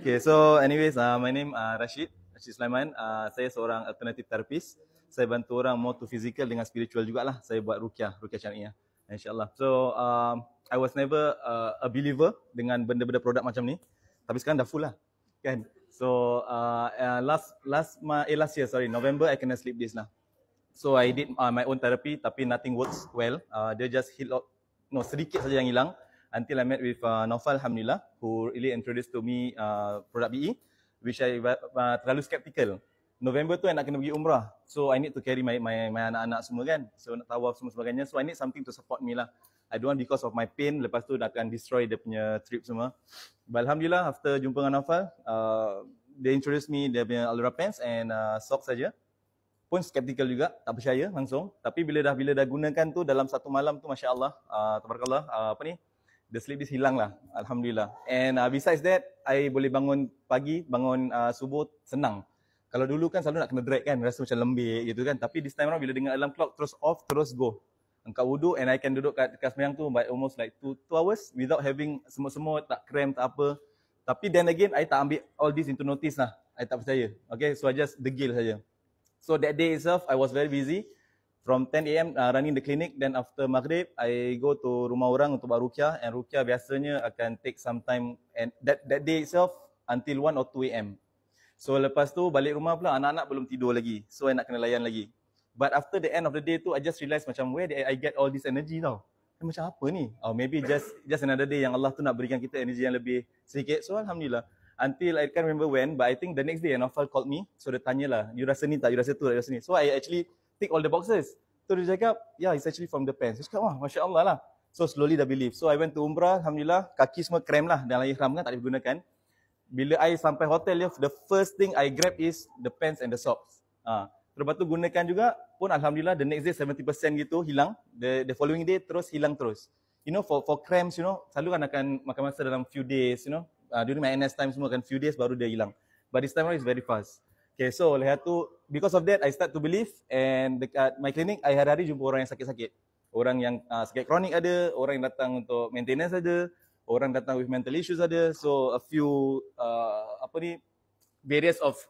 Okay, so anyways, my name Rashid Sulaiman. Saya seorang alternative therapist. Saya bantu orang more to physical dengan spiritual jugalah. Saya buat ruqyah syariah. InsyaAllah. So, I was never a believer dengan benda-benda produk macam ni. Tapi sekarang dah full lah. Kan? So, last year, sorry, November, I kena sleep disc lah. So, I did my own therapy tapi nothing works well. Dia just heal out, no, sedikit saja yang hilang. Until I met with Naufal, Alhamdulillah, who really introduced to me produk BE, which I terlalu skeptical. November tu I nak kena pergi umrah. So I need to carry my anak-anak semua kan. So nak tawaf semua sebagainya. So I need something to support me lah. I don't want because of my pain, lepas tu akan destroy dia punya trip semua. But Alhamdulillah, after jumpa dengan Naufal, they introduced me dia punya Alura pants and socks saja. Pun skeptical juga, tak percaya langsung. Tapi bila dah gunakan tu dalam satu malam tu, Masya Allah, tabarakallah, the sleep is hilang lah, Alhamdulillah. And besides that, I boleh bangun pagi, bangun subuh, senang. Kalau dulu kan selalu nak kena drag kan, rasa macam lembik gitu kan. Tapi this time around bila dengar alarm clock, terus off, terus go. Angkat wudu and I can duduk kat sembahyang tu by almost like 2 hours without having semut-semut, tak cramp, tak apa. Tapi then again, I tak ambil all this into notice lah. I tak percaya. Okay, so I just degil saja. So that day itself, I was very busy. From 10 a.m. Running the clinic, then after maghrib, I go to rumah orang untuk buat ruqyah, and ruqyah biasanya akan take some time, and that day itself until 1 or 2 a.m. So lepas tu balik rumah pula, anak-anak belum tidur lagi, so I nak kena layan lagi. But after the end of the day tu, I just realised macam where did I get all this energy tau? Macam apa ni? Or maybe just another day yang Allah tu nak berikan kita energy yang lebih sedikit. So Alhamdulillah. Until I can't remember when, but I think the next day Naufal called me, so dia tanyalah, you rasa ni tak, you rasa tu, you rasa ni. So I actually tick all the boxes. So dia cakap, yeah, it's actually from the pants. Saya cakap, wah, Masya Allah lah. So slowly dah believe. So I went to umrah, Alhamdulillah, kaki semua krem lah, dalam ihram kan, tak boleh gunakan. Bila I sampai hotel, the first thing I grab is the pants and the socks. Lepas tu gunakan juga, pun Alhamdulillah, the next day 70% gitu hilang. The following day terus hilang terus. You know, for cramps, you know, selalu kan akan makan masa dalam few days, you know. During my NS time semua kan few days baru dia hilang. But this time around is very fast. Okay, so lepas tu, because of that, I start to believe, and dekat my clinic, I hari-hari jumpa orang yang sakit-sakit. Orang yang sakit kronik ada, orang yang datang untuk maintenance ada, orang datang with mental issues ada, so a few various of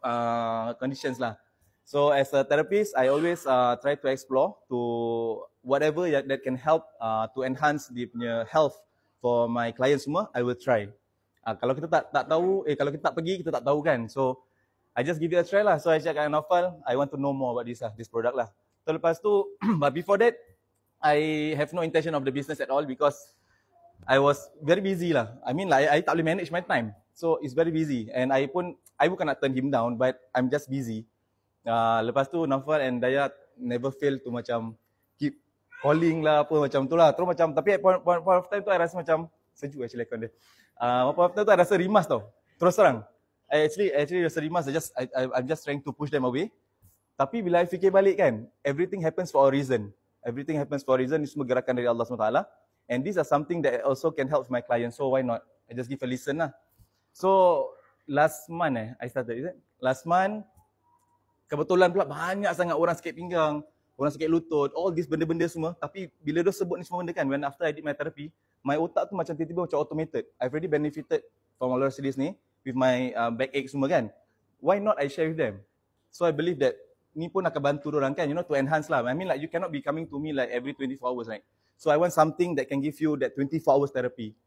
conditions lah. So as a therapist, I always try to explore to whatever that can help to enhance the punya health for my clients semua, I will try. Kalau kita tak tahu, kalau kita tak pergi, kita tak tahu kan. So I just give it a try lah. So I cakap dengan Naufal, I want to know more about this product lah. So lepas tu, but before that, I have no intention of the business at all because I was very busy lah. I mean like I tak boleh manage my time. So it's very busy. And I bukan nak turn him down, but I'm just busy. Lepas tu Naufal and Dayat never fail to macam keep calling lah apa macam tu lah. Terus macam, tapi at point of time tu I rasa macam sejuk actually aircon dia. Point of time tu I rasa rimas tau. Terus terang. I actually rasa rimas. I'm just trying to push them away. Tapi bila I fikir balik kan, everything happens for a reason. Everything happens for a reason. Ini semua gerakan dari Allah SWT. And these are something that also can help my clients. So why not? I just give a listen lah. So last month I started, is it? Last month, kebetulan pula banyak sangat orang sakit pinggang, orang sakit lutut, all these benda-benda semua. Tapi bila dia sebut ni semua benda kan, when after I did my therapy, my otak tu macam tiba-tiba macam automated. I've already benefited from all series ni with my backache semua kan. Why not I share with them? So I believe that ni pun akan bantu orang kan, you know, to enhance lah. I mean like you cannot be coming to me like every 24 hours, right? So I want something that can give you that 24 hours therapy.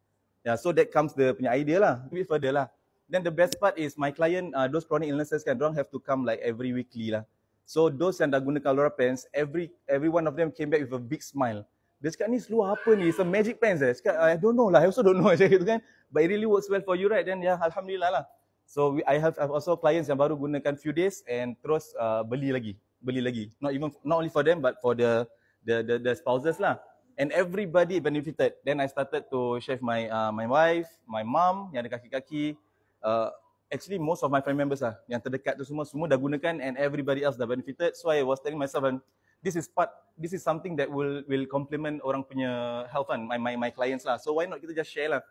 Yeah, so that comes the punya idea lah, a bit further lah. Then the best part is my client, those chronic illnesses kan, dorang have to come like every weekly lah. So those yang dah gunakan Alura pants, every one of them came back with a big smile. Dia cakap, ni seluar apa ni? It's a magic pants eh? Cakap, I don't know lah, I also don't know macam gitu kan. But it really works well for you, right? Then yeah, Alhamdulillah lah. So I have also clients yang baru gunakan few days and terus beli lagi. Not only for them but for the spouses lah. And everybody benefited. Then I started to share my my wife, my mom yang ada kaki-kaki. Actually most of my family members lah yang terdekat tu semua dah gunakan and everybody else dah benefited. So I was telling myself, and this is something that will complement orang punya health kan, my clients lah. So why not kita just share lah.